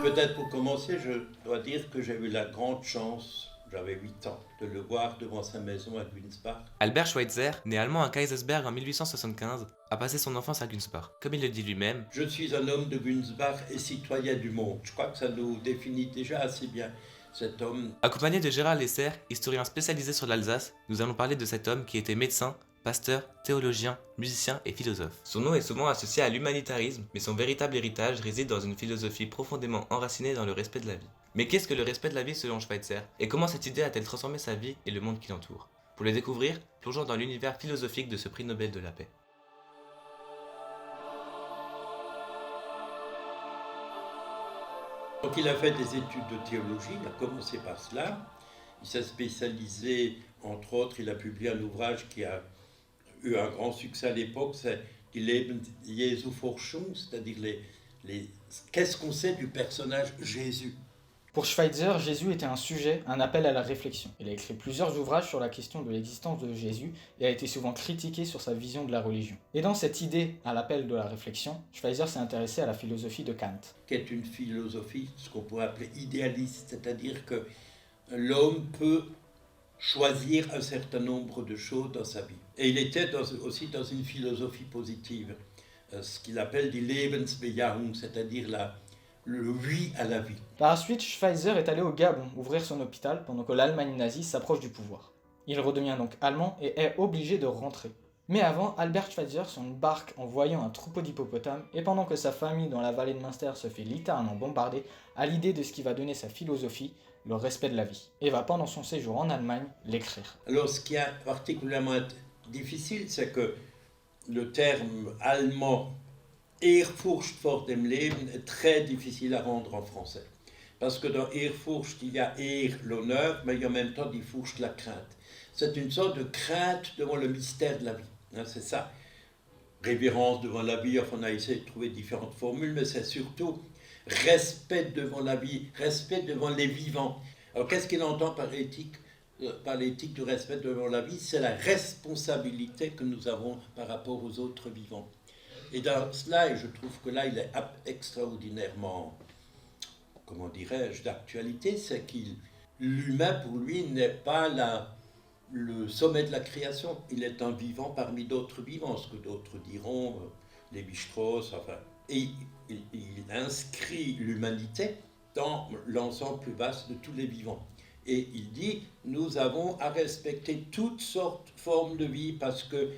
Peut-être pour commencer, je dois dire que j'ai eu la grande chance, j'avais 8 ans, de le voir devant sa maison à Günzbach. Albert Schweitzer, né allemand à Kaisersberg en 1875, a passé son enfance à Günzbach. Comme il le dit lui-même, Je suis un homme de Günzbach et citoyen du monde. Je crois que ça nous définit déjà assez bien. Cet homme, accompagné de Gérard Lesser, historien spécialisé sur l'Alsace, nous allons parler de cet homme qui était médecin, pasteur, théologien, musicien et philosophe. Son nom est souvent associé à l'humanitarisme, mais son véritable héritage réside dans une philosophie profondément enracinée dans le respect de la vie. Mais qu'est-ce que le respect de la vie selon Schweitzer, et comment cette idée a-t-elle transformé sa vie et le monde qui l'entoure? Pour le découvrir, plongeons dans l'univers philosophique de ce prix Nobel de la paix. donc il a fait des études de théologie, il a commencé par cela. Il s'est spécialisé, entre autres, il a publié un ouvrage qui a eu un grand succès à l'époque, c'est Die Leben Jesu Forschung, c'est-à-dire qu'est-ce qu'on sait du personnage Jésus. Pour Schweitzer, Jésus était un sujet, un appel à la réflexion. Il a écrit plusieurs ouvrages sur la question de l'existence de Jésus et a été souvent critiqué sur sa vision de la religion. Et dans cette idée à l'appel de la réflexion, Schweitzer s'est intéressé à la philosophie de Kant. Qui est une philosophie, ce qu'on pourrait appeler idéaliste, c'est-à-dire que l'homme peut choisir un certain nombre de choses dans sa vie. Et il était aussi dans une philosophie positive, ce qu'il appelle die Lebensbejahung, c'est-à-dire le oui à la vie. Par la suite, Schweitzer est allé au Gabon ouvrir son hôpital pendant que l'Allemagne nazie s'approche du pouvoir. Il redevient donc allemand et est obligé de rentrer. Mais avant, Albert Schweitzer s'embarque en voyant un troupeau d'hippopotames et pendant que sa famille dans la vallée de Münster se fait littéralement bombarder, a l'idée de ce qui va donner sa philosophie, le respect de la vie, et va pendant son séjour en Allemagne l'écrire. Alors ce qui est particulièrement difficile, c'est que le terme allemand Ehrfurcht vor dem Leben est très difficile à rendre en français. Parce que dans Ehrfurcht, il y a Ehr, l'honneur, mais il y a en même temps die Furcht, la crainte. C'est une sorte de crainte devant le mystère de la vie. C'est ça. Révérence devant la vie, enfin, on a essayé de trouver différentes formules, mais c'est surtout respect devant la vie, respect devant les vivants. Alors qu'est-ce qu'il entend par éthique? Par l'éthique du respect devant la vie, c'est la responsabilité que nous avons par rapport aux autres vivants. Et dans cela, et je trouve que là, il est extraordinairement, comment dirais-je, d'actualité, c'est l'humain, pour lui, n'est pas le sommet de la création. Il est un vivant parmi d'autres vivants, ce que d'autres diront, Lévi-Strauss, enfin. Et il inscrit l'humanité dans l'ensemble plus vaste de tous les vivants. Et il dit, nous avons à respecter toutes sortes de formes de vie parce que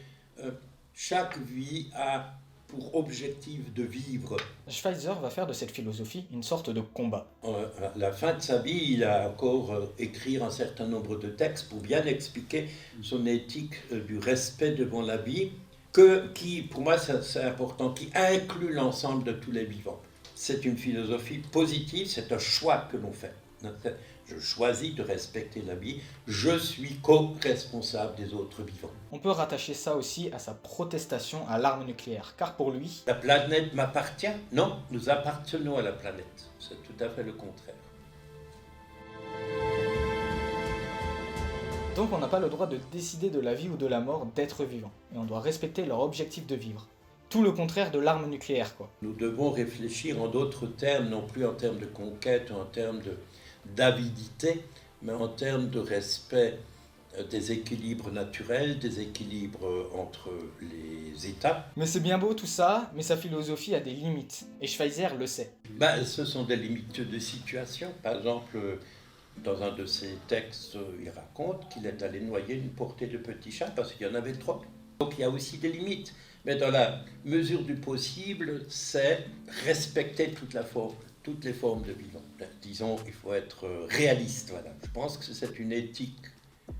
chaque vie a pour objectif de vivre. Schweitzer va faire de cette philosophie une sorte de combat. À la fin de sa vie, il a encore écrit un certain nombre de textes pour bien expliquer son éthique du respect devant la vie, qui, pour moi, c'est important, qui inclut l'ensemble de tous les vivants. C'est une philosophie positive, c'est un choix que l'on fait. Je choisis de respecter la vie, je suis co-responsable des autres vivants. On peut rattacher ça aussi à sa protestation à l'arme nucléaire, car pour lui, la planète m'appartient? Non, nous appartenons à la planète. C'est tout à fait le contraire. donc on n'a pas le droit de décider de la vie ou de la mort d'êtres vivants, et on doit respecter leur objectif de vivre. Tout le contraire de l'arme nucléaire, quoi. Nous devons réfléchir en d'autres termes, non plus en termes de conquête, en termes d'avidité, mais en termes de respect des équilibres naturels, des équilibres entre les États. Mais c'est bien beau tout ça, mais sa philosophie a des limites, et Schweitzer le sait. Ce sont des limites de situation. Par exemple, dans un de ses textes, il raconte qu'il est allé noyer une portée de petits chats parce qu'il y en avait trop. Donc il y a aussi des limites. Mais dans la mesure du possible, c'est respecter toutes les formes de vivant. Disons, il faut être réaliste. Voilà. Je pense que c'est une éthique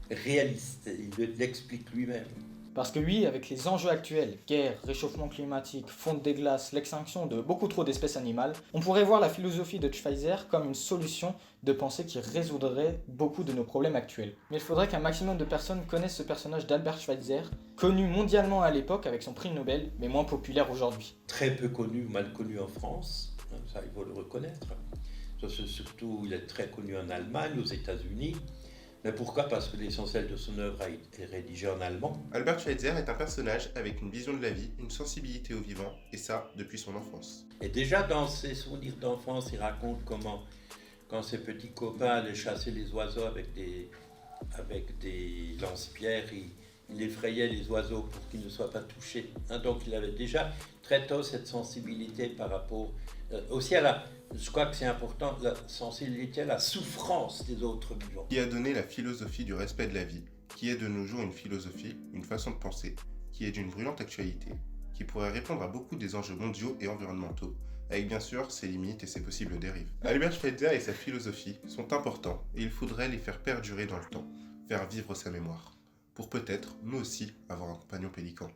réaliste. Il l'explique lui-même. Parce que oui, avec les enjeux actuels, guerre, réchauffement climatique, fonte des glaces, l'extinction de beaucoup trop d'espèces animales, on pourrait voir la philosophie de Schweitzer comme une solution de pensée qui résoudrait beaucoup de nos problèmes actuels. Mais il faudrait qu'un maximum de personnes connaissent ce personnage d'Albert Schweitzer, connu mondialement à l'époque avec son prix Nobel, mais moins populaire aujourd'hui. Très peu connu, mal connu en France, ça il faut le reconnaître. Ça, surtout, il est très connu en Allemagne, aux États-Unis. Mais pourquoi? Parce que l'essentiel de son œuvre a été rédigé en allemand. Albert Schweitzer est un personnage avec une vision de la vie, une sensibilité au vivant, et ça, depuis son enfance. Et déjà dans ses souvenirs d'enfance, il raconte comment, quand ses petits copains allaient chasser les oiseaux avec des lance-pierres, il effrayait les oiseaux pour qu'ils ne soient pas touchés. Donc il avait déjà très tôt cette sensibilité par rapport aussi je crois que c'est important, la sensibilité à la souffrance des autres vivants. Qui a donné la philosophie du respect de la vie, qui est de nos jours une philosophie, une façon de penser, qui est d'une brûlante actualité, qui pourrait répondre à beaucoup des enjeux mondiaux et environnementaux, avec bien sûr ses limites et ses possibles dérives. Albert Schweitzer et sa philosophie sont importants et il faudrait les faire perdurer dans le temps, faire vivre sa mémoire, pour peut-être, nous aussi, avoir un compagnon pélican.